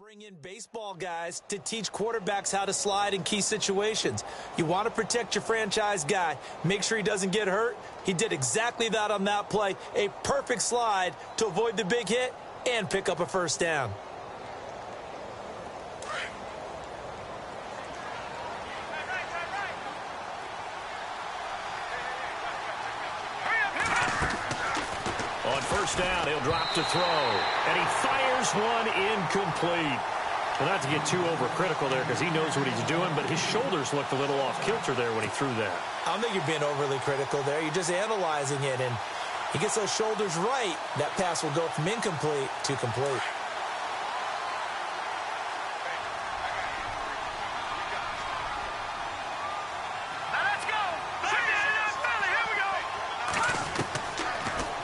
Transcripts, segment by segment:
bring in baseball guys to teach quarterbacks how to slide in key situations. You want to protect your franchise guy. Make sure he doesn't get hurt. He did exactly that on that play. A perfect slide to avoid the big hit and pick up a first down. On first down, he'll drop to throw. And he fires one incomplete. Well, not to get too overcritical there because he knows what he's doing, but his shoulders looked a little off kilter there when he threw that. I don't think you're being overly critical there. You're just analyzing it, and he gets those shoulders right. That pass will go from incomplete to complete.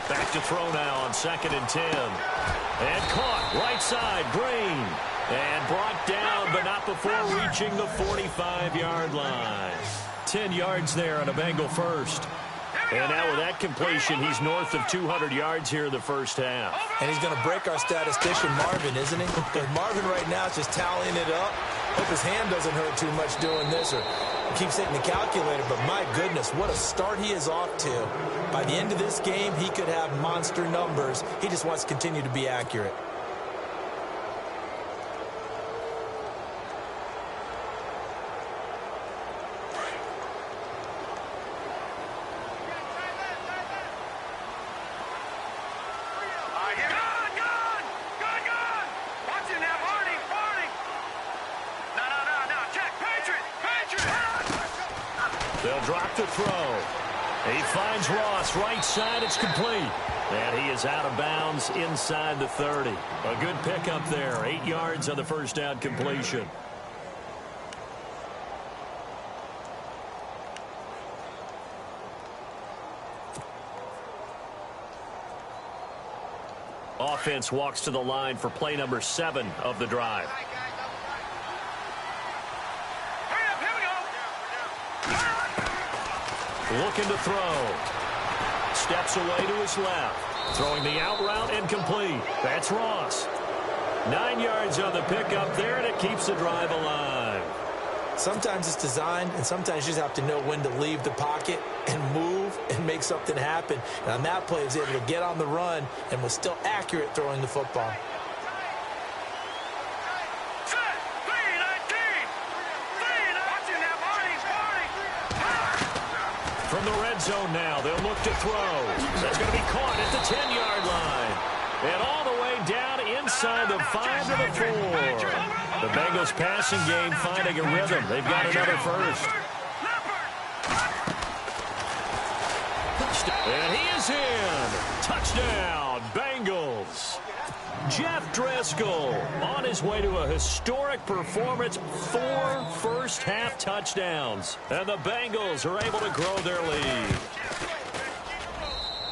Back to throw now on 2nd and 10. And caught right side, Green. And brought down, but not before reaching the 45-yard line. 10 yards there on a Bengal first. And now with that completion, he's north of 200 yards here in the first half. And he's going to break our statistician, Marvin, isn't he? Because Marvin right now is just tallying it up. Hope his hand doesn't hurt too much doing this or keeps hitting the calculator. But my goodness, what a start he is off to. By the end of this game, he could have monster numbers. He just wants to continue to be accurate. They'll drop to throw. He finds Ross right side. It's complete. And he is out of bounds inside the 30. A good pickup there. 8 yards on the first down completion. Offense walks to the line for play number 7 of the drive. Looking to throw. Steps away to his left. Throwing the out route and complete. That's Ross. 9 yards on the pickup there, and it keeps the drive alive. Sometimes it's designed, and sometimes you just have to know when to leave the pocket and move and make something happen. And on that play, he was able to get on the run and was still accurate throwing the football. From the red zone now, they'll look to throw. That's going to be caught at the 10-yard line. And all the way down inside the 5 to the 4. The Bengals passing game finding a rhythm. They've got another first. And he is in. Touchdown, Bengals. Jeff Driscoll on his way to a historic performance, 4 first-half touchdowns. And the Bengals are able to grow their lead.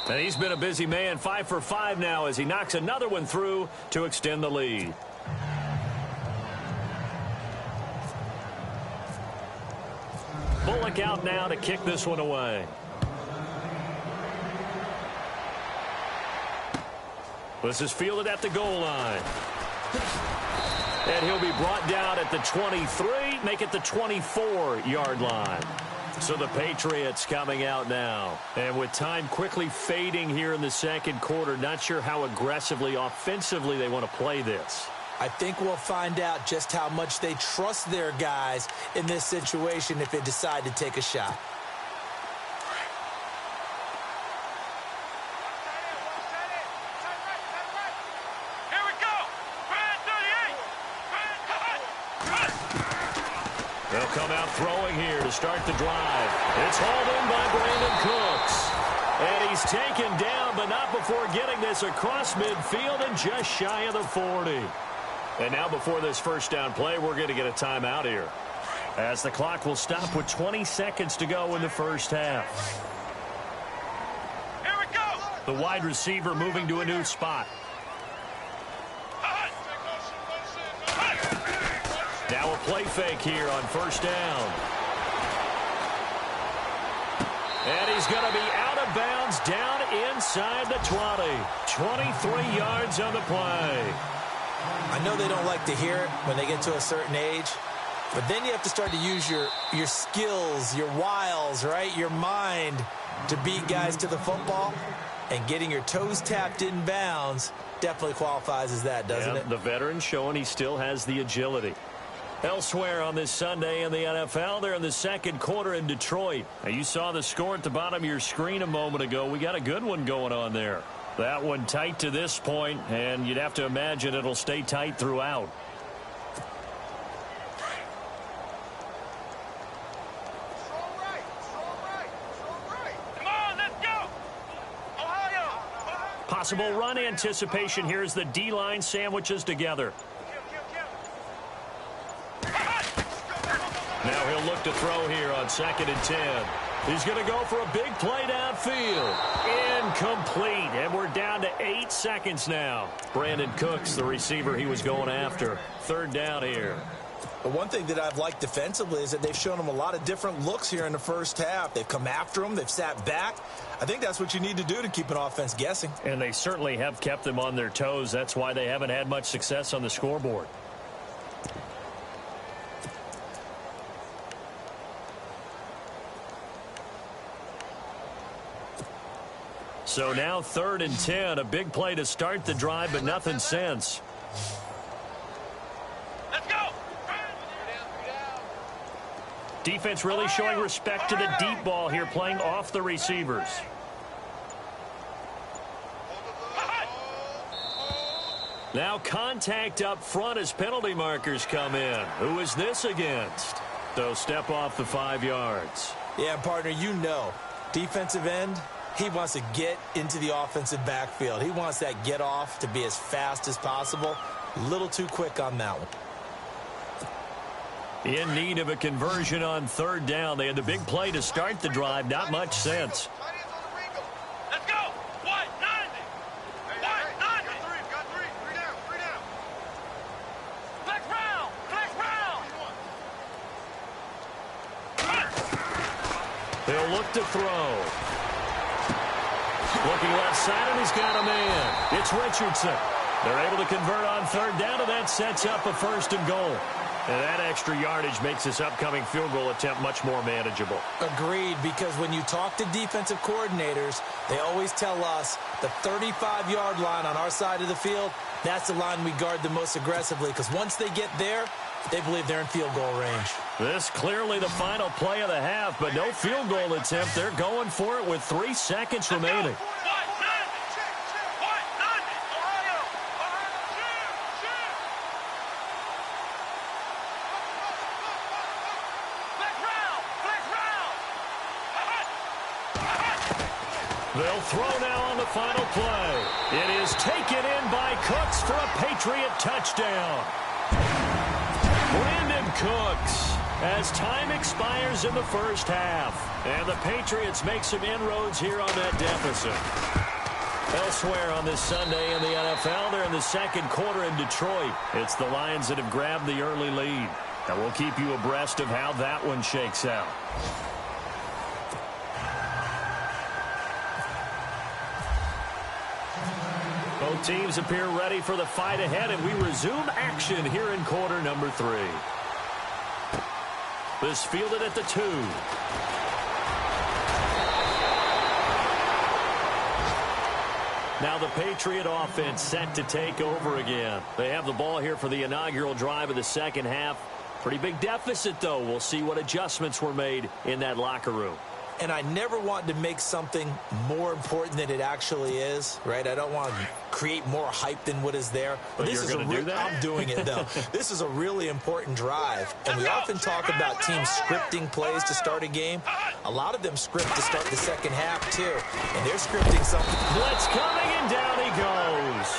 And he's been a busy man, 5 for 5 now as he knocks another one through to extend the lead. Bullock out now to kick this one away. This is fielded at the goal line. And he'll be brought down at the 23, make it the 24-yard line. So the Patriots coming out now. And with time quickly fading here in the second quarter, not sure how aggressively, offensively they want to play this. I think we'll find out just how much they trust their guys in this situation if they decide to take a shot. They'll come out throwing here to start the drive. It's hauled in by Brandon Cooks. And he's taken down, but not before getting this across midfield and just shy of the 40. And now before this first down play, we're going to get a timeout here, as the clock will stop with 20 seconds to go in the first half. Here we go. The wide receiver moving to a new spot. Now a play fake here on first down. And he's going to be out of bounds down inside the 20. 23 yards on the play. I know they don't like to hear it when they get to a certain age, but then you have to start to use your skills, your wiles, right? Your mind to beat guys to the football. And getting your toes tapped in bounds definitely qualifies as that, doesn't it? The veteran showing he still has the agility. Elsewhere on this Sunday in the NFL, they're in the second quarter in Detroit. Now, you saw the score at the bottom of your screen a moment ago. We got a good one going on there. That one tight to this point, and you'd have to imagine it'll stay tight throughout. Possible run anticipation here as the D-line sandwiches together. Now he'll look to throw here on 2nd and 10. He's going to go for a big play downfield. Incomplete. And we're down to 8 seconds now. Brandon Cooks, the receiver he was going after. 3rd down here. But one thing that I've liked defensively is that they've shown him a lot of different looks here in the first half. They've come after him. They've sat back. I think that's what you need to do to keep an offense guessing. And they certainly have kept them on their toes. That's why they haven't had much success on the scoreboard. So now 3rd and 10. A big play to start the drive, but nothing since. Let's go. Defense really showing respect to the deep ball here, playing off the receivers. Now contact up front as penalty markers come in. Who is this against? So step off the 5 yards. Yeah, partner, you know, defensive end, he wants to get into the offensive backfield. He wants that get off to be as fast as possible. A little too quick on that one. In need of a conversion on 3rd down. They had the big play to start the drive. Not much sense. Let's go. 190. 190. Got three. Three down. Flex round. They'll look to throw. Looking left side, and he's got a man. It's Richardson. They're able to convert on 3rd down, and that sets up a 1st and goal. And that extra yardage makes this upcoming field goal attempt much more manageable. Agreed, because when you talk to defensive coordinators, they always tell us the 35-yard line on our side of the field, that's the line we guard the most aggressively, because once they get there, they believe they're in field goal range. This clearly the final play of the half, but no field goal attempt. They're going for it with 3 seconds remaining. They'll throw now on the final play. It is taken in by Cooks for a Patriot touchdown. Brandon Cooks, as time expires in the first half. And the Patriots make some inroads here on that deficit. Elsewhere on this Sunday in the NFL, they're in the second quarter in Detroit. It's the Lions that have grabbed the early lead. And we'll keep you abreast of how that one shakes out. Both teams appear ready for the fight ahead, and we resume action here in quarter number 3. This fielded at the 2. Now the Patriot offense set to take over again. They have the ball here for the inaugural drive of the second half. Pretty big deficit, though. We'll see what adjustments were made in that locker room. And I never want to make something more important than it actually is, right? I don't want to create more hype than what is there. But this is going to do that? I'm doing it, though. This is a really important drive. And we often talk about teams scripting plays to start a game. A lot of them script to start the second half, too. And they're scripting something. Blitz coming, and down he goes.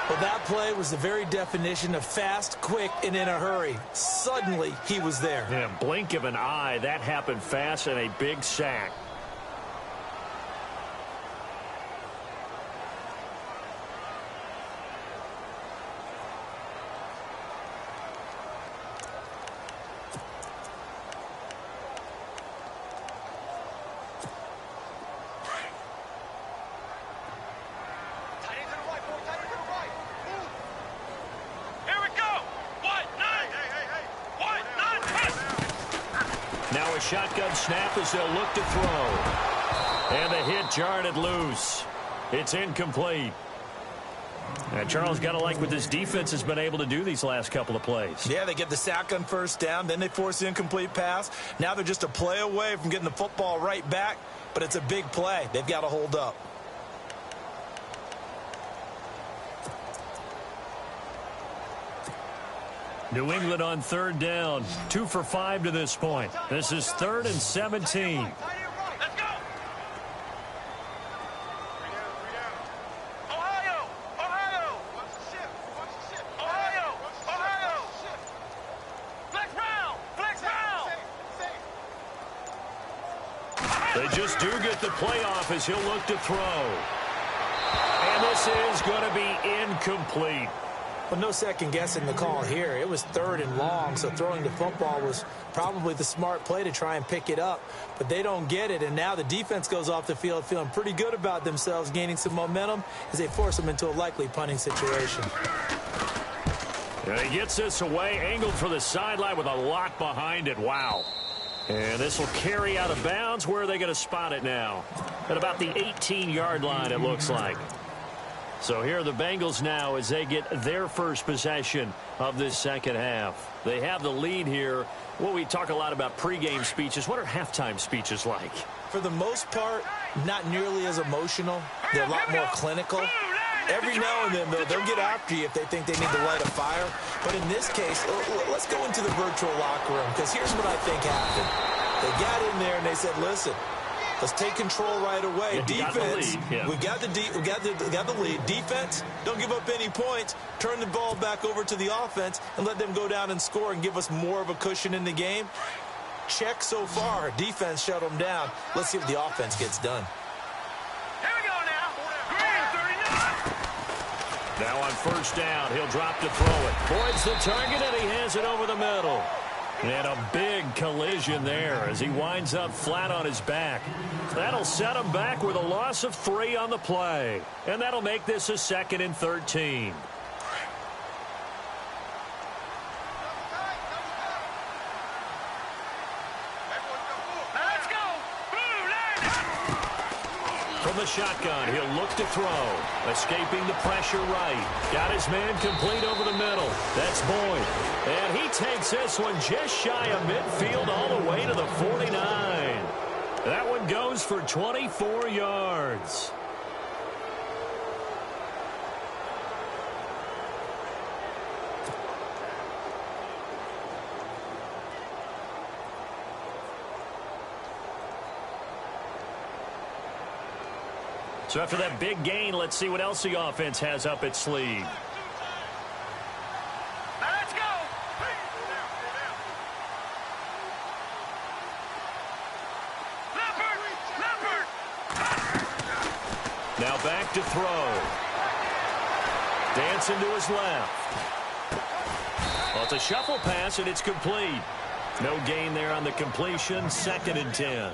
Well, that play was the very definition of fast, quick, and in a hurry. Suddenly, he was there. Yeah, blink of an eye. That happened fast, and a big sack. shotgun snap as they'll look to throw. And the hit jarred it loose. It's incomplete. And Charles, got to like what this defense has been able to do these last couple of plays. Yeah, they get the sack on first down, then they force the incomplete pass. Now they're just a play away from getting the football right back, but it's a big play. They've got to hold up. New England on third down. 2 for 5 to this point. This is 3rd and 17. Let's go! Ohio! Ohio! Watch the ship! Watch the ship! Ohio! Ohio! Flex round! Flex round! They just do get the playoff as he'll look to throw. And this is going to be incomplete. Well, no second guessing the call here. It was 3rd and long, so throwing the football was probably the smart play to try and pick it up. But they don't get it, and now the defense goes off the field feeling pretty good about themselves, gaining some momentum as they force them into a likely punting situation. And he gets this away, angled for the sideline with a lot behind it. Wow. And this will carry out of bounds. Where are they going to spot it now? At about the 18-yard line, it looks like. So here are the Bengals now as they get their first possession of this second half. They have the lead here. Well, we talk a lot about pregame speeches. What are halftime speeches like? For the most part, not nearly as emotional. They're a lot more clinical. Every now and then, though, they'll get after you if they think they need to light a fire. But in this case, let's go into the virtual locker room, because here's what I think happened. They got in there and they said, listen, let's take control right away. Defense, we got the lead. Defense, don't give up any points. Turn the ball back over to the offense and let them go down and score and give us more of a cushion in the game. Check so far. Defense shut them down. Let's see what the offense gets done. Here we go now. Green 39. Now on first down, he'll drop to throw it. Boyd's the target, and he has it over the middle. And a big collision there as he winds up flat on his back. That'll set him back with a loss of 3 on the play. And that'll make this a 2nd and 13. Let's go. From the shotgun, he'll look to throw. Escaping the pressure right. Got his man complete over the middle. That's Boyd. And he takes this one just shy of midfield all the way to the 49. That one goes for 24 yards. So after that big gain, let's see what else the offense has up its sleeve. Let's go. Leopard. Now back to throw. Dancing to his left. Well, it's a shuffle pass, and it's complete. No gain there on the completion. 2nd and 10.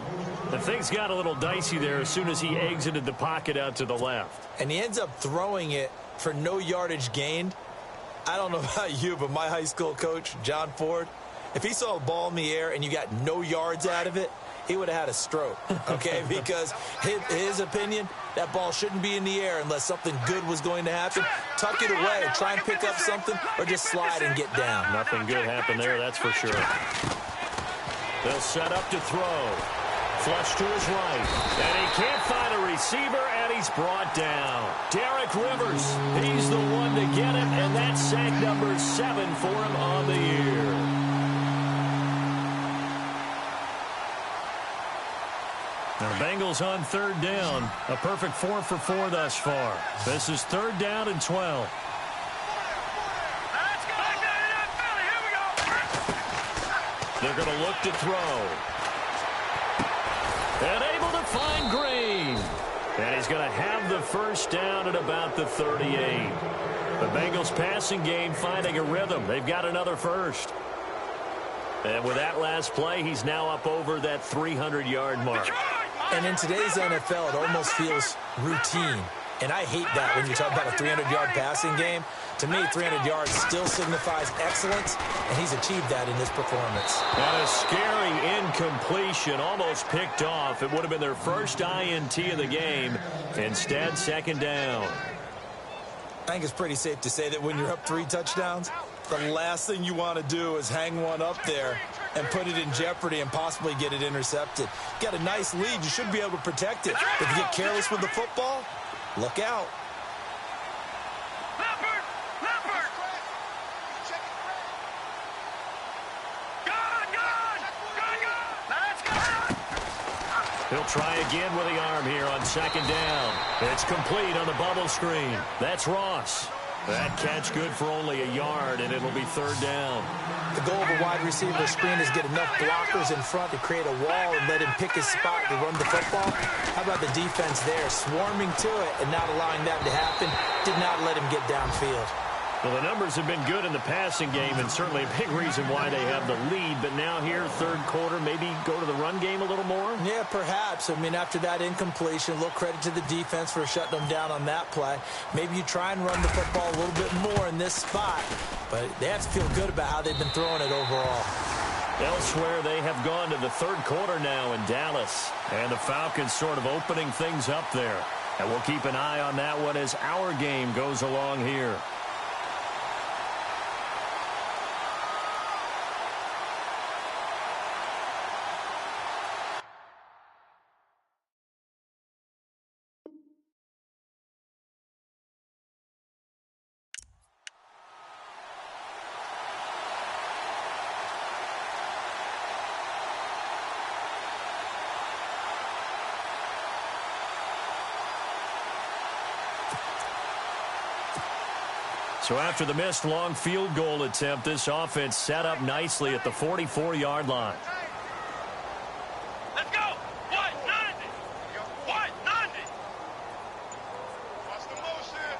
And things got a little dicey there as soon as he exited the pocket out to the left. And he ends up throwing it for no yardage gained. I don't know about you, but my high school coach, John Ford, if he saw a ball in the air and you got no yards out of it, he would have had a stroke, okay? Because his opinion, that ball shouldn't be in the air unless something good was going to happen. Tuck it away, try and pick up something, or just slide and get down. Nothing good happened there, that's for sure. They'll set up to throw. Flush to his right. And he can't find a receiver, and he's brought down. Derek Rivers, he's the one to get it, and that's sack number 7 for him on the year. Now the Bengals on third down. A perfect 4 for 4 thus far. This is 3rd down and 12. Let's go. Here we go. They're going to look to throw. And able to find Green. And he's going to have the first down at about the 38. The Bengals passing game finding a rhythm. They've got another first. And with that last play, he's now up over that 300-yard mark. And in today's NFL, it almost feels routine. And I hate that when you talk about a 300-yard passing game. To me, 300 yards still signifies excellence, and he's achieved that in this performance. And a scary incompletion, almost picked off. It would have been their first INT of the game. Instead, second down. I think it's pretty safe to say that when you're up 3 touchdowns, the last thing you want to do is hang one up there and put it in jeopardy and possibly get it intercepted. Got a nice lead. You should be able to protect it. But if you get careless with the football, look out. He'll try again with the arm here on second down. It's complete on the bubble screen. That's Ross. That catch good for only a yard, and it'll be third down. The goal of a wide receiver screen is get enough blockers in front to create a wall and let him pick his spot to run the football. How about the defense there, swarming to it and not allowing that to happen? Did not let him get downfield. Well, the numbers have been good in the passing game, and certainly a big reason why they have the lead. But now here, third quarter, maybe go to the run game a little more? Yeah, perhaps. I mean, after that incompletion, a little credit to the defense for shutting them down on that play. Maybe you try and run the football a little bit more in this spot. But they have to feel good about how they've been throwing it overall. Elsewhere, they have gone to the third quarter now in Dallas. And the Falcons sort of opening things up there. And we'll keep an eye on that one as our game goes along here. So after the missed long field goal attempt, this offense set up nicely at the 44-yard line. Let's go. 190. 190. Watch the motion.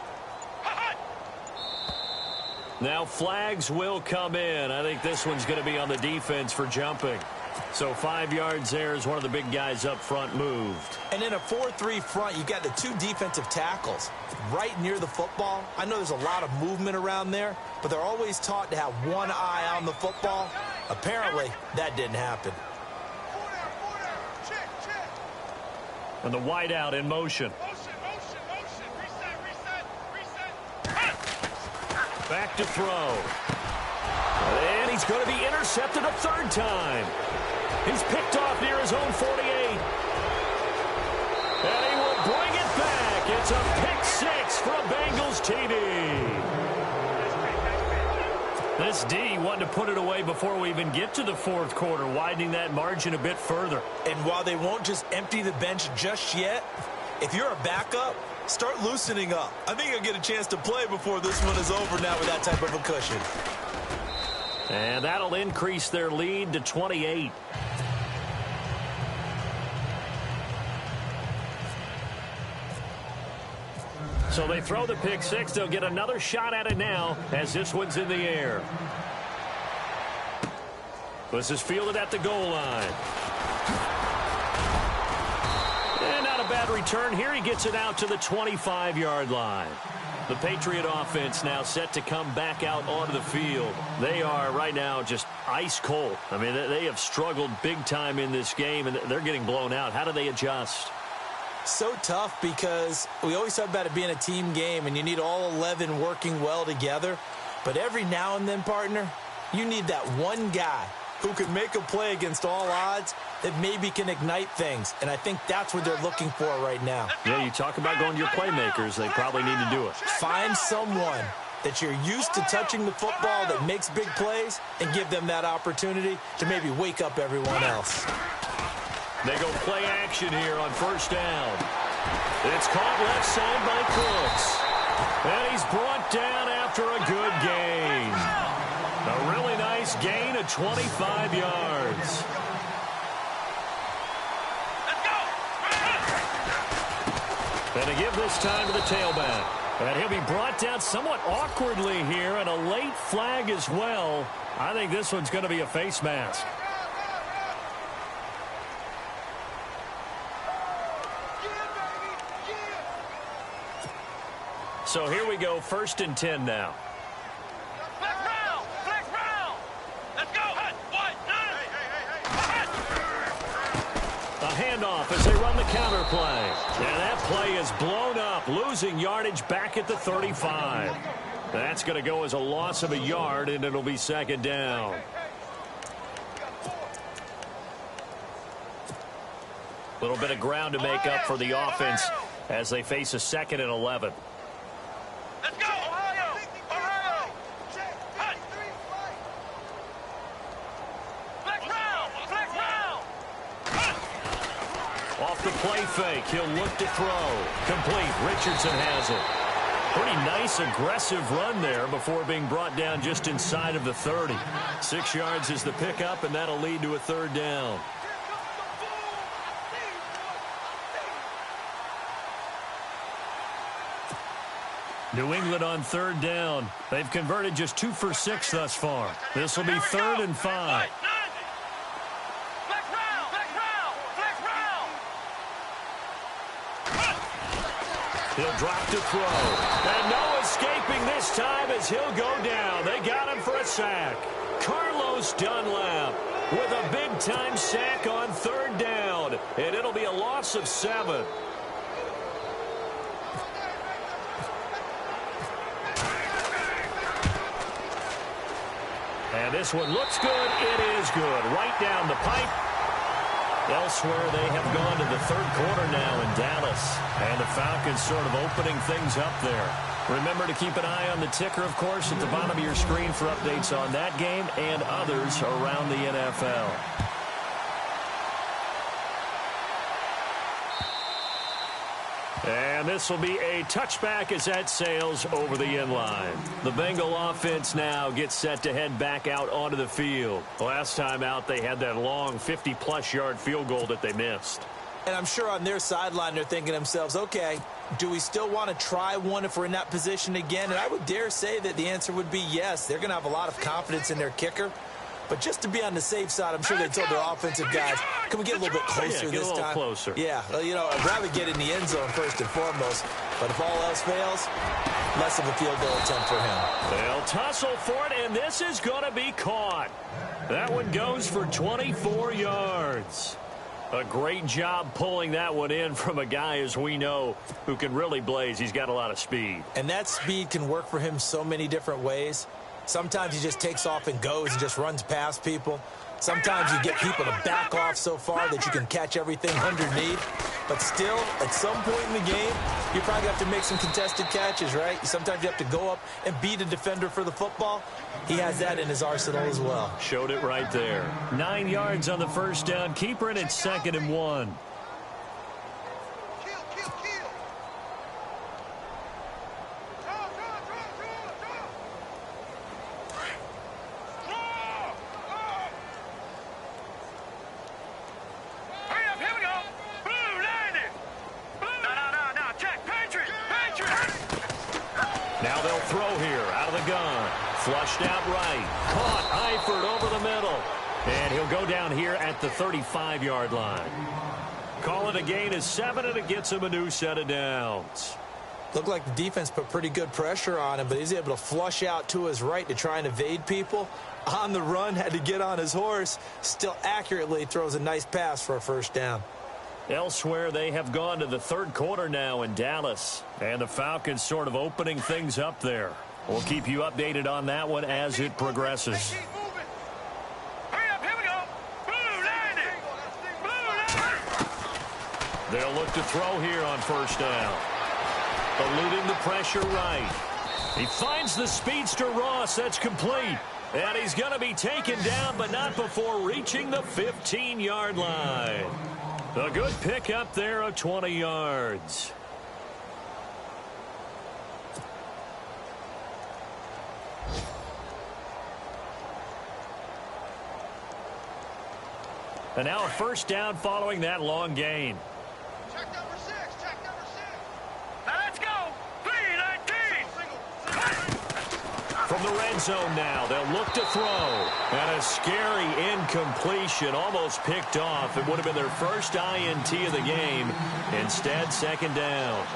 Now flags will come in. I think this one's going to be on the defense for jumping. So 5 yards there as one of the big guys up front moved. And in a 4-3 front, you've got the 2 defensive tackles right near the football. I know there's a lot of movement around there, but they're always taught to have one eye on the football. Apparently, that didn't happen. And the wideout in motion. Back to throw. And he's going to be intercepted a third time. He's picked off near his own 48. And he will bring it back. It's a pick 6 for a Bengals TD. This D wanted to put it away before we even get to the fourth quarter, widening that margin a bit further. And while they won't just empty the bench just yet, if you're a backup, start loosening up. I think you'll get a chance to play before this one is over now with that type of a cushion. And that'll increase their lead to 28. So they throw the pick 6. They'll get another shot at it now as this one's in the air. This is fielded at the goal line. And not a bad return here. He gets it out to the 25-yard line. The Patriot offense now set to come back out onto the field. They are right now just ice cold. I mean, they have struggled big time in this game, and they're getting blown out. How do they adjust? So tough because we always talk about it being a team game, and you need all 11 working well together. But every now and then, partner, you need that one guy who can make a play against all odds that maybe can ignite things. And I think that's what they're looking for right now. Yeah, you talk about going to your playmakers. They probably need to do it. Find someone that you're used to touching the football that makes big plays and give them that opportunity to maybe wake up everyone else. They go play action here on first down. It's caught left side by Cooks. And he's brought down after a good gain. A really nice gain of 25 yards. And to give this time to the tailback. And he'll be brought down somewhat awkwardly here, and a late flag as well. I think this one's going to be a face mask. So here we go, 1st and 10 now. Flex round! Flex round! Let's go! Hut! One! Hey! A handoff as they run the counter play. And that play is blown up, losing yardage back at the 35. That's going to go as a loss of a yard, and it'll be 2nd down. A little bit of ground to make up for the offense as they face a 2nd and 11. Let's go! Ohio! Ohio! Hut! Flex round! Flex round! Off the play fake, he'll look to throw. Complete. Richardson has it. Pretty nice, aggressive run there before being brought down just inside of the 30. 6 yards is the pickup, and that'll lead to a 3rd down. New England on 3rd down. They've converted just 2 for 6 thus far. This will be 3rd and 5. Flex round! Flex round! Flex round! He'll drop to throw. And no escaping this time as he'll go down. They got him for a sack. Carlos Dunlap with a big-time sack on 3rd down. And it'll be a loss of 7. And this one looks good. It is good. Right down the pipe. Elsewhere, they have gone to the 3rd quarter now in Dallas. And the Falcons sort of opening things up there. Remember to keep an eye on the ticker, of course, at the bottom of your screen for updates on that game and others around the NFL. And this will be a touchback as that sails over the end line. The Bengal offense now gets set to head back out onto the field. Last time out, they had that long 50-plus yard field goal that they missed. And I'm sure on their sideline they're thinking to themselves, okay, do we still want to try one if we're in that position again? And I would dare say that the answer would be yes. They're going to have a lot of confidence in their kicker. But just to be on the safe side, I'm sure they told their offensive guys, can we get a little bit closer this time? Closer. Yeah, well, you know, I'd rather get in the end zone first and foremost. But if all else fails, less of a field goal attempt for him. They'll tussle for it, and this is going to be caught. That one goes for 24 yards. A great job pulling that one in from a guy, as we know, who can really blaze. He's got a lot of speed. And that speed can work for him so many different ways. Sometimes he just takes off and goes and just runs past people. Sometimes you get people to back off so far that you can catch everything underneath. But still, at some point in the game, you probably have to make some contested catches, right? Sometimes you have to go up and beat a defender for the football. He has that in his arsenal as well. Showed it right there. 9 yards on the 1st down. Keeper in at 2nd and 1. Now they'll throw here out of the gun. Flushed out right. Caught Eifert over the middle. And he'll go down here at the 35-yard line. Call it a gain of 7, and it gets him a new set of downs. Looked like the defense put pretty good pressure on him, but he's able to flush out to his right to try and evade people. On the run, had to get on his horse. Still accurately throws a nice pass for a 1st down. Elsewhere, they have gone to the 3rd quarter now in Dallas. And the Falcons sort of opening things up there. We'll keep you updated on that one as it progresses. They'll look to throw here on 1st down. Eluding the pressure right. He finds the speedster Ross. That's complete. And he's going to be taken down, but not before reaching the 15-yard line. A good pickup there of 20 yards. And now a 1st down following that long gain. Check number 6. Check number 6. Now let's go. 3-19. From the red zone now, they'll look to throw. And a scary incompletion, almost picked off. It would have been their first INT of the game. Instead, 2nd down.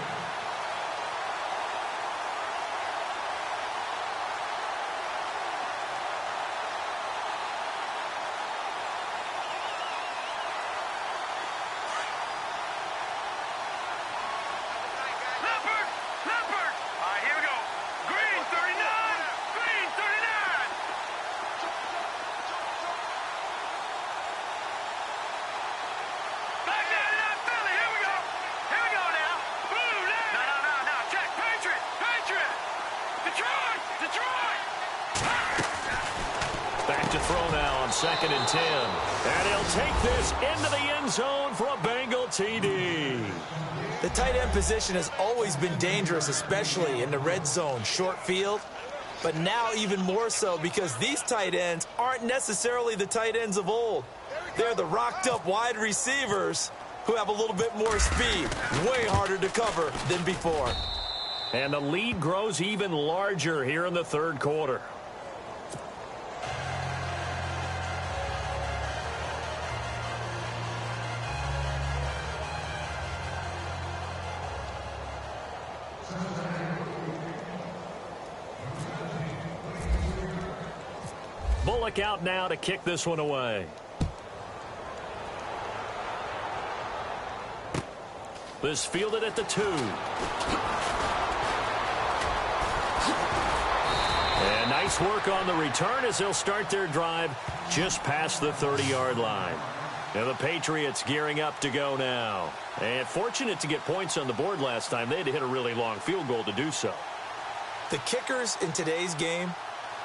Detroit! Detroit! Back to throw now on 2nd and 10. And he'll take this into the end zone for a Bengal TD. The tight end position has always been dangerous, especially in the red zone, short field. But now even more so because these tight ends aren't necessarily the tight ends of old. They're the rocked-up wide receivers who have a little bit more speed. Way harder to cover than before. And the lead grows even larger here in the third quarter. Bullock out now to kick this one away. This fielded at the 2. And nice work on the return as they'll start their drive just past the 30-yard line. And the Patriots gearing up to go now. And fortunate to get points on the board last time. They had to hit a really long field goal to do so. The kickers in today's game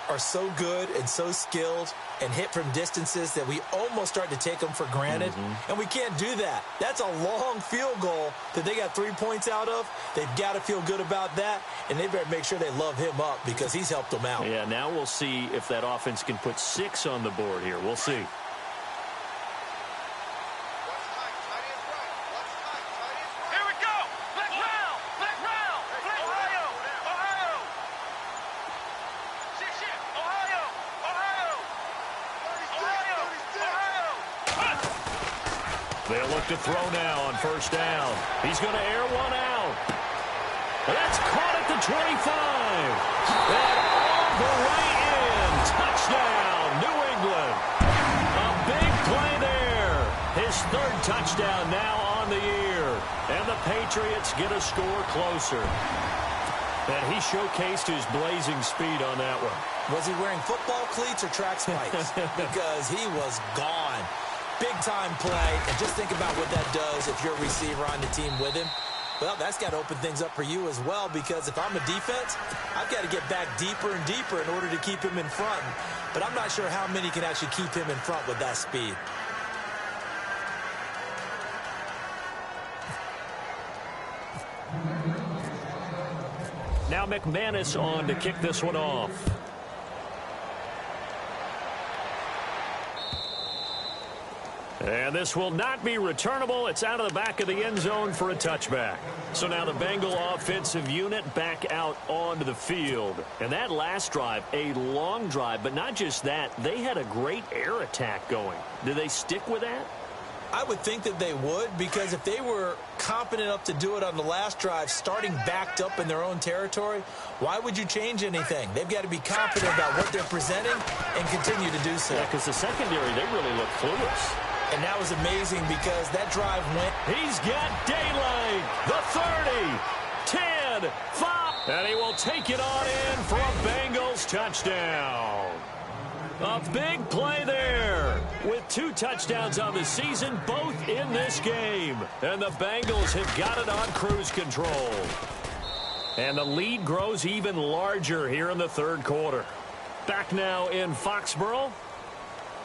are so good and so skilled and hit from distances that we almost start to take them for granted. And we can't do that. That's a long field goal that they got 3 points out of. They've got to feel good about that, and they better make sure they love him up because he's helped them out. Yeah, now we'll see if that offense can put 6 on the board here. We'll see. They'll look to throw now on 1st down. He's going to air one out. That's caught at the 25. And all the way in. Touchdown, New England. A big play there. His 3rd touchdown now on the year. And the Patriots get a score closer. And he showcased his blazing speed on that one. Was he wearing football cleats or track spikes? Because he was gone. Big-time play, and just think about what that does if you're a receiver on the team with him. Well, that's got to open things up for you as well, because if I'm a defense, I've got to get back deeper and deeper in order to keep him in front. But I'm not sure how many can actually keep him in front with that speed. Now McManus on to kick this one off. And this will not be returnable. It's out of the back of the end zone for a touchback. So now the Bengal offensive unit back out onto the field. And that last drive, a long drive, but not just that. They had a great air attack going. Do they stick with that? I would think that they would, because if they were competent enough to do it on the last drive, starting backed up in their own territory, why would you change anything? They've got to be confident about what they're presenting and continue to do so. Yeah, because the secondary, they really look clueless. And that was amazing because that drive went. He's got daylight. The 30, 10, 5. And he will take it on in for a Bengals touchdown. A big play there with 2 touchdowns on the season, both in this game. And the Bengals have got it on cruise control. And the lead grows even larger here in the third quarter. Back now in Foxborough.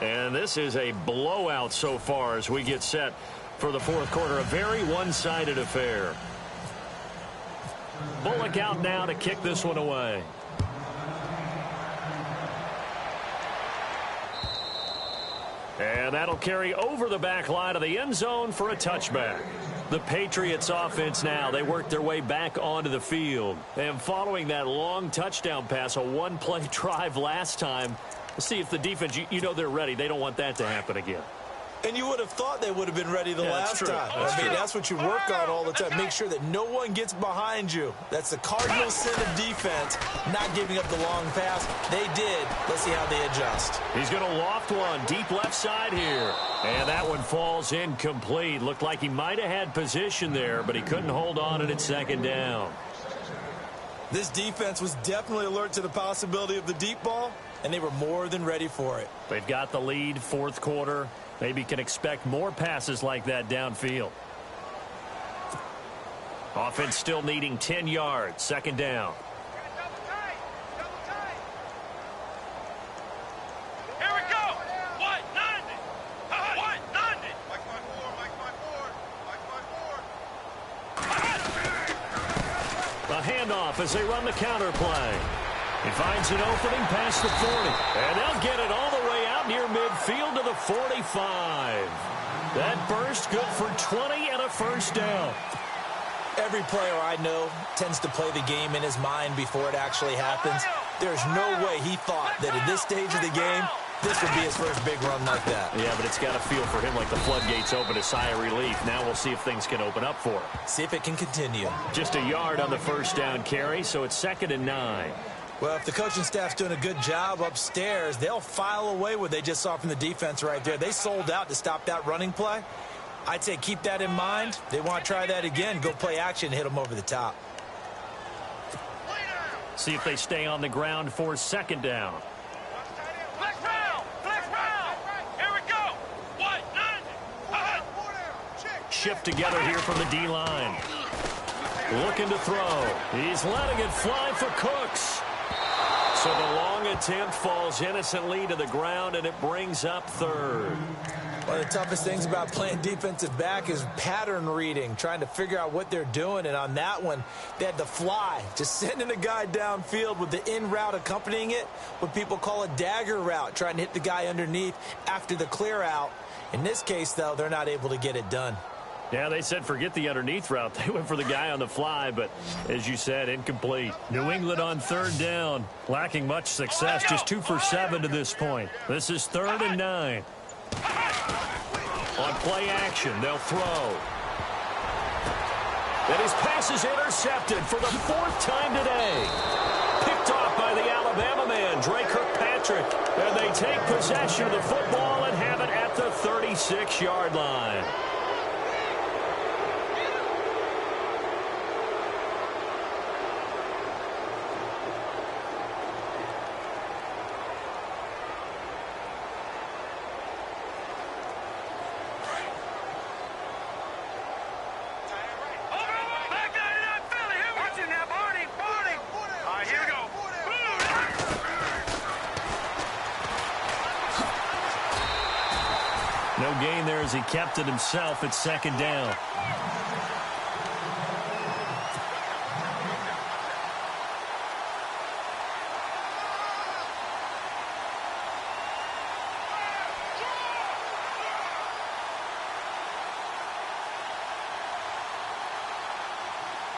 And this is a blowout so far as we get set for the fourth quarter. A very one-sided affair. Bullock out now to kick this one away. And that'll carry over the back line of the end zone for a touchback. The Patriots offense now, they work their way back onto the field. And following that long touchdown pass, a one-play drive last time, we'll see if the defense, you know they're ready. They don't want that to happen again. And you would have thought they would have been ready the last time. I mean, that's what you work on all the time. Make sure that no one gets behind you. That's the cardinal sin of defense, not giving up the long pass. They did. Let's see how they adjust. He's going to loft one deep left side here. And that one falls incomplete. Looked like he might have had position there, but he couldn't hold on and it's second down. This defense was definitely alert to the possibility of the deep ball, and they were more than ready for it. They've got the lead, fourth quarter. Maybe can expect more passes like that downfield. Offense still needing 10 yards, second down. handoff as they run the counter play. He finds an opening past the 40. And they'll get it all the way out near midfield to the 45. That burst good for 20 and a first down. Every player I know tends to play the game in his mind before it actually happens. There's no way he thought that at this stage of the game, this would be his first big run like that. Yeah, but it's got to feel for him like the floodgates open, a sigh of relief. Now we'll see if things can open up for him. See if it can continue. Just a yard on the first down carry, so it's 2nd and 9. Well, if the coaching staff's doing a good job upstairs, they'll file away what they just saw from the defense right there. They sold out to stop that running play. I'd say keep that in mind. They want to try that again. Go play action, hit them over the top. See if they stay on the ground for 2nd down. Flex round! Flex round! Here we go! What? Shift together here from the D-line. Looking to throw. He's letting it fly for Cooks. So the long attempt falls innocently to the ground, and it brings up 3rd. One of the toughest things about playing defensive back is pattern reading, trying to figure out what they're doing. And on that one, they had to fly, just sending a guy downfield with the in route accompanying it, what people call a dagger route, trying to hit the guy underneath after the clear out. In this case, though, they're not able to get it done. Yeah, they said forget the underneath route. They went for the guy on the fly, but as you said, incomplete. New England on 3rd down, lacking much success, just 2 for 7 to this point. This is 3rd and 9. On play action, they'll throw. And his pass is intercepted for the 4th time today. Picked off by the Alabama man, Dre Kirkpatrick. And they take possession of the football and have it at the 36-yard line. No gain there as he kept it himself at 2nd down.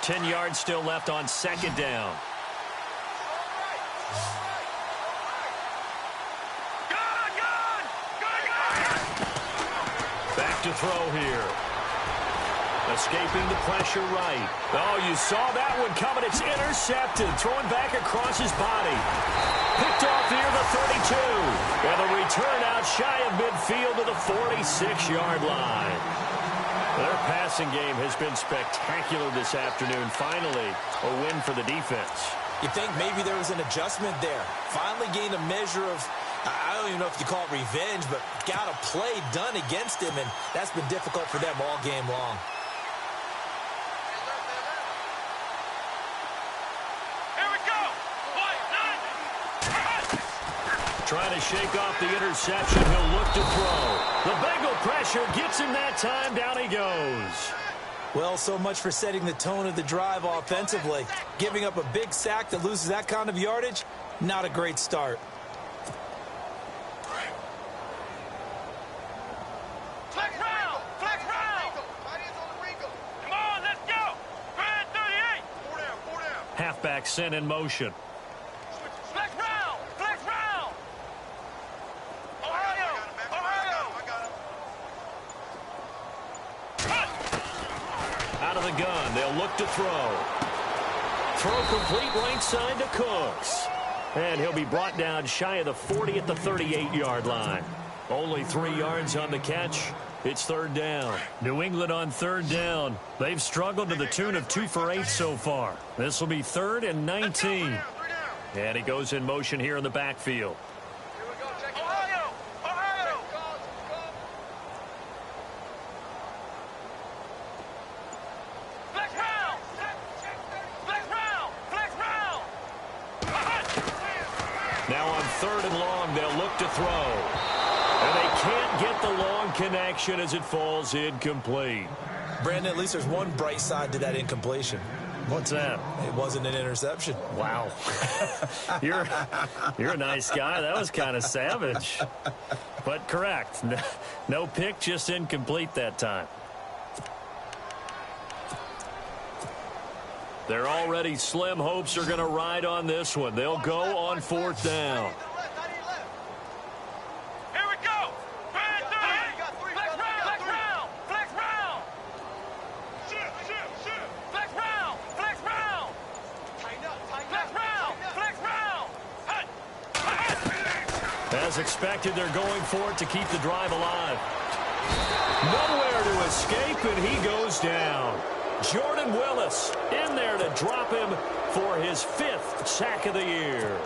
Ten yards still left on 2nd down. To throw here. Escaping the pressure right. Oh, you saw that one coming. It's intercepted. Throwing back across his body. Picked off near the 32. And the return out shy of midfield to the 46-yard line. Their passing game has been spectacular this afternoon. Finally, a win for the defense. You think maybe there was an adjustment there. Finally gained a measure of, I don't even know if you call it revenge, but got a play done against him, and that's been difficult for them all game long. Here we go! Trying to shake off the interception. He'll look to throw. The Bengal pressure gets him that time. Down he goes. Well, so much for setting the tone of the drive offensively. Giving up a big sack that loses that kind of yardage, not a great start. Flex round! Flex round! Come on, let's go! Grand 38! Four down. Halfback sent in motion. Flex round! Flex round! Ohio! Out of the gun, they'll look to throw. Throw complete right side to Cooks. And he'll be brought down shy of the 40 at the 38-yard line. Only 3 yards on the catch. It's 3rd down. New England on 3rd down. They've struggled to the tune of 2 for 8 so far. This will be 3rd and 19. And he goes in motion here in the backfield. Now on 3rd and long, they'll look to throw. And they can't get the long connection as it falls incomplete. Brandon, at least there's one bright side to that incompletion. What's that? It wasn't an interception. Wow. You're a nice guy. That was kind of savage. But correct. No pick, just incomplete that time. Their already slim hopes are going to ride on this one. They'll go on 4th down. Here we go. Flex round. Flex round. Flex round. Flex round. Flex round. As expected, they're going for it to keep the drive alive. Nowhere to escape, and he goes down. Jordan Willis in there to drop him for his 5th sack of the year.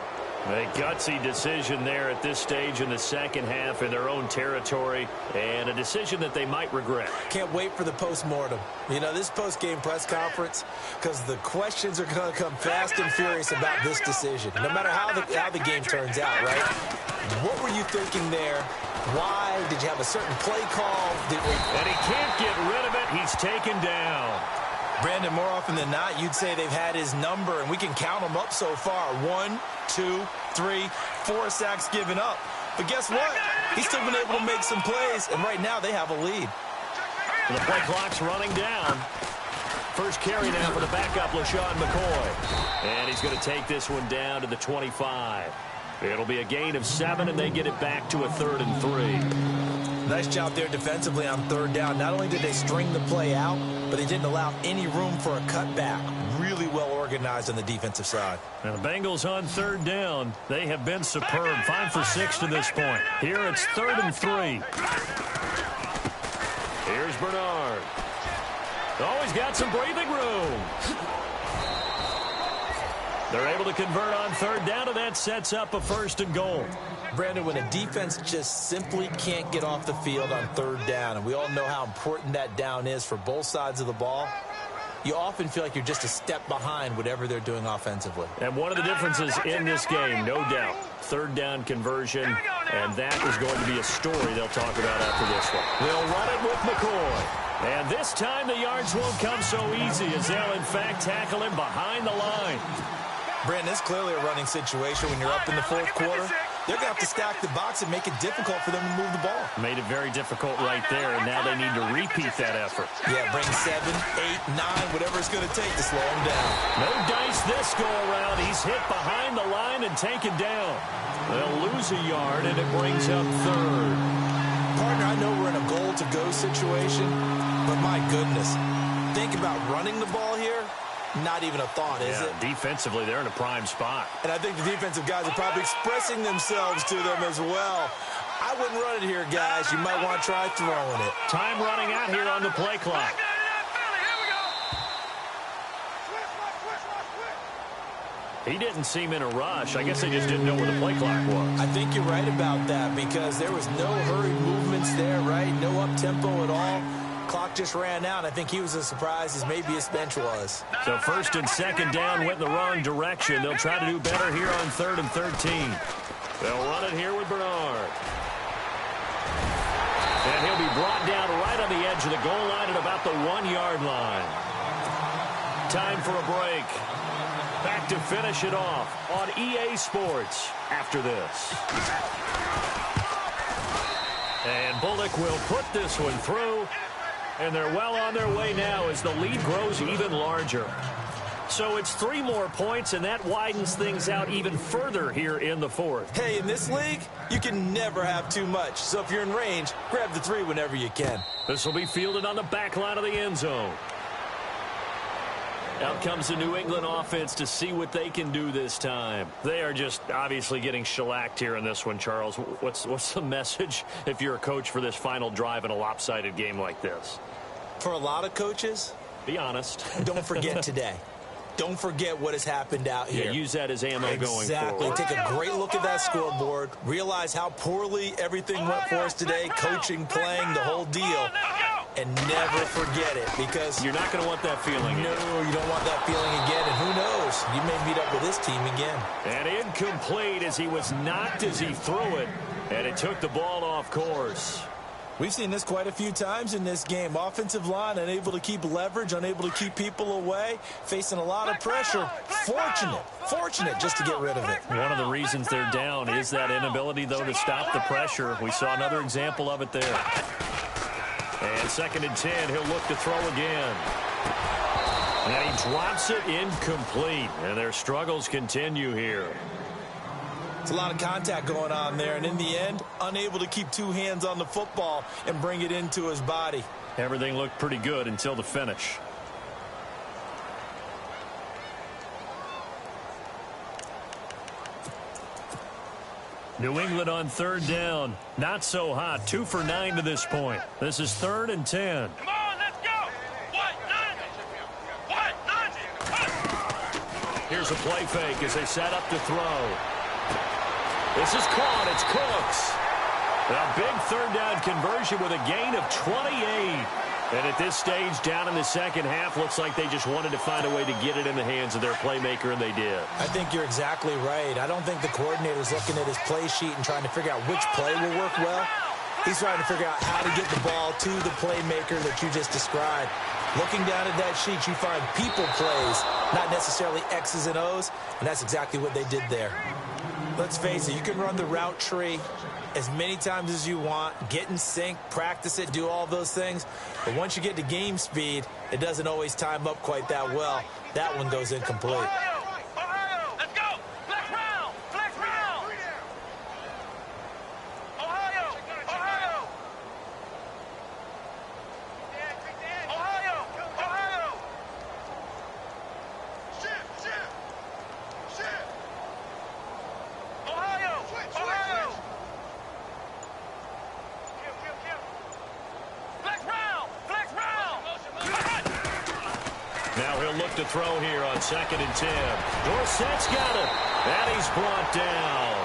A gutsy decision there at this stage in the second half in their own territory, and a decision that they might regret. Can't wait for the postmortem. You know, this post-game press conference, because the questions are going to come fast and furious about this decision, no matter how the game turns out, right? What were you thinking there? Why? Did you have a certain play call? And he can't get rid of it. He's taken down. Brandon, more often than not, you'd say they've had his number, and we can count them up so far. 1, 2, 3, 4 sacks given up. But guess what? He's still been able to make some plays, and right now they have a lead. The play clock's running down. First carry now for the backup, LaShawn McCoy. And he's going to take this one down to the 25. It'll be a gain of 7, and they get it back to a 3rd and 3. Nice job there defensively on 3rd down. Not only did they string the play out, but they didn't allow any room for a cutback. Really well organized on the defensive side. And the Bengals on 3rd down. They have been superb. 5 for 6 to this point. Here it's 3rd and 3. Here's Bernard. Oh, he's got some breathing room. They're able to convert on 3rd down, and that sets up a 1st and goal. Brandon, when a defense just simply can't get off the field on 3rd down, and we all know how important that down is for both sides of the ball, you often feel like you're just a step behind whatever they're doing offensively. And one of the differences in this game, no doubt, 3rd down conversion, and that is going to be a story they'll talk about after this one. They'll run it with McCoy. And this time the yards won't come so easy as they'll, in fact, tackle him behind the line. Brandon, it's clearly a running situation when you're up in the 4th quarter. They're going to have to stack the box and make it difficult for them to move the ball. Made it very difficult right there, and now they need to repeat that effort. Yeah, bring 7, 8, 9, whatever it's going to take to slow him down. No dice this go-around. He's hit behind the line and taken down. They'll lose a yard, and it brings up 3rd. Partner, I know we're in a goal-to-go situation, but my goodness, think about running the ball here. Not even a thought, is it? Defensively, they're in a prime spot. And I think the defensive guys are probably expressing themselves to them as well. I wouldn't run it here, guys. You might want to try throwing it. Time running out here on the play clock. He didn't seem in a rush. I guess they just didn't know where the play clock was. I think you're right about that because there was no hurried movements there, right? No up-tempo at all. Clock just ran out. I think he was as surprised as maybe his bench was. So 1st and 2nd down went in the wrong direction. They'll try to do better here on 3rd and 13. They'll run it here with Bernard. And he'll be brought down right on the edge of the goal line at about the 1-yard line. Time for a break. Back to finish it off on EA Sports after this. And Bullock will put this one through. And they're well on their way now as the lead grows even larger. So it's 3 more points, and that widens things out even further here in the 4th. Hey, in this league, you can never have too much. So if you're in range, grab the 3 whenever you can. This will be fielded on the back line of the end zone. Out comes the New England offense to see what they can do this time. They are just obviously getting shellacked here in this one, Charles. What's the message if you're a coach for this final drive in a lopsided game like this? For a lot of coaches, be honest. Don't forget today. Don't forget what has happened out here. Yeah, use that as ammo going forward. Exactly. Take a great look at that scoreboard. Realize how poorly everything went for us today. Coaching, playing, the whole deal. And never forget it because you're not going to want that feeling. No, you don't want that feeling again. And who knows? You may meet up with this team again. And incomplete as he was knocked as he threw it. And it took the ball off course. We've seen this quite a few times in this game. Offensive line unable to keep leverage, unable to keep people away, facing a lot of pressure. Fortunate just to get rid of it. One of the reasons they're down is that inability, though, to stop the pressure. We saw another example of it there. And 2nd and 10, he'll look to throw again. And he drops it incomplete. And their struggles continue here. It's a lot of contact going on there, and in the end, unable to keep 2 hands on the football and bring it into his body. Everything looked pretty good until the finish. New England on 3rd down. Not so hot. 2 for 9 to this point. This is 3rd and 10. Come on, let's go. Here's a play fake as they set up to throw. This is caught. It's Cooks. A big 3rd down conversion with a gain of 28. And at this stage, down in the second half, looks like they just wanted to find a way to get it in the hands of their playmaker, and they did. I think you're exactly right. I don't think the coordinator's looking at his play sheet and trying to figure out which play will work well. He's trying to figure out how to get the ball to the playmaker that you just described. Looking down at that sheet, you find people plays, not necessarily X's and O's, and that's exactly what they did there. Let's face it, you can run the route tree as many times as you want, get in sync, practice it, do all those things. But once you get to game speed, it doesn't always time up quite that well. That one goes incomplete. Ohio, let's go. Flex round. Ohio. Shift. Ohio. Flex round. Now he'll look to throw here on 2nd and 10. Dorsett's got it. And he's brought down.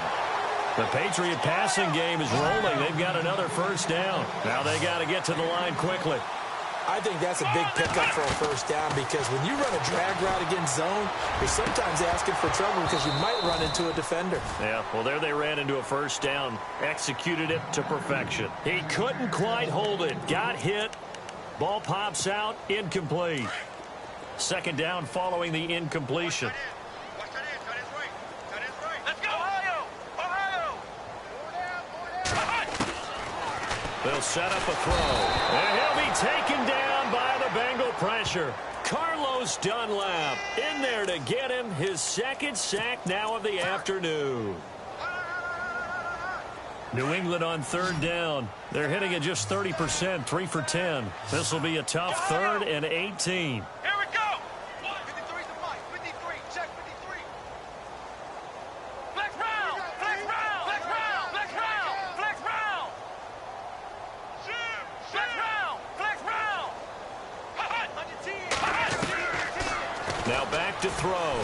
The Patriot passing game is rolling. They've got another 1st down. Now they got to get to the line quickly. I think that's a big pickup for a 1st down because when you run a drag route against zone, you're sometimes asking for trouble because you might run into a defender. Yeah, well, there they ran into a 1st down. Executed it to perfection. He couldn't quite hold it. Got hit. Ball pops out. Incomplete. 2nd down following the incompletion. Let's go, Ohio. They'll set up a throw. And he'll be taken down by the Bengal pressure. Carlos Dunlap in there to get him his 2nd sack now of the afternoon. New England on 3rd down. They're hitting at just 30%, 3 for 10. This will be a tough 3rd and 18. Here we go. 53's the mic. 53. Check 53. Flex round. Now back to throw.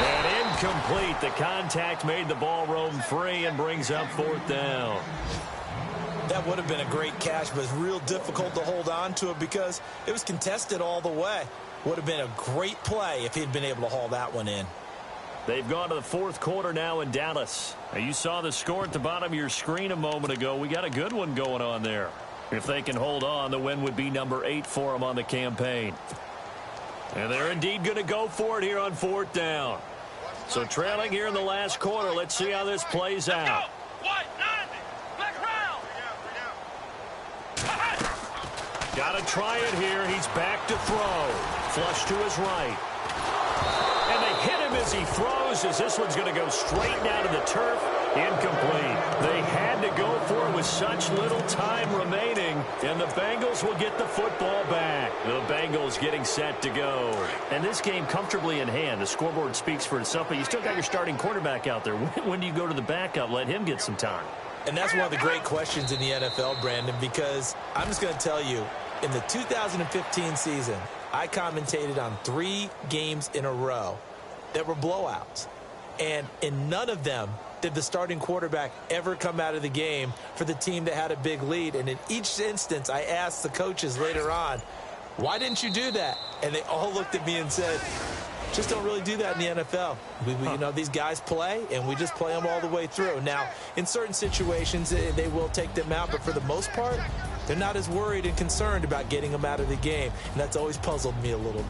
And incomplete. The contact made the ball roam free and brings up 4th down. That would have been a great catch, but it's real difficult to hold on to it because it was contested all the way. Would have been a great play if he'd been able to haul that one in. They've gone to the 4th quarter now in Dallas. Now you saw the score at the bottom of your screen a moment ago. We got a good one going on there. If they can hold on, the win would be number 8 for them on the campaign. And they're indeed going to go for it here on 4th down. So trailing here in the last quarter, let's see how this plays out. Got to try it here. He's back to throw. Flush to his right. And they hit him as he throws, as this one's going to go straight down to the turf. Incomplete. They had to go for it with such little time remaining, and the Bengals will get the football back. The Bengals getting set to go. And this game comfortably in hand. The scoreboard speaks for itself, but you still got your starting quarterback out there. When do you go to the backup? Let him get some time. And that's one of the great questions in the NFL, Brandon, because I'm just going to tell you, in the 2015 season, I commentated on 3 games in a row that were blowouts. And in none of them did the starting quarterback ever come out of the game for the team that had a big lead. And in each instance, I asked the coaches later on, why didn't you do that? And they all looked at me and said, Just don't really do that in the NFL. You know, these guys play, and we just play them all the way through. Now, in certain situations, they will take them out, but for the most part, they're not as worried and concerned about getting them out of the game, and that's always puzzled me a little.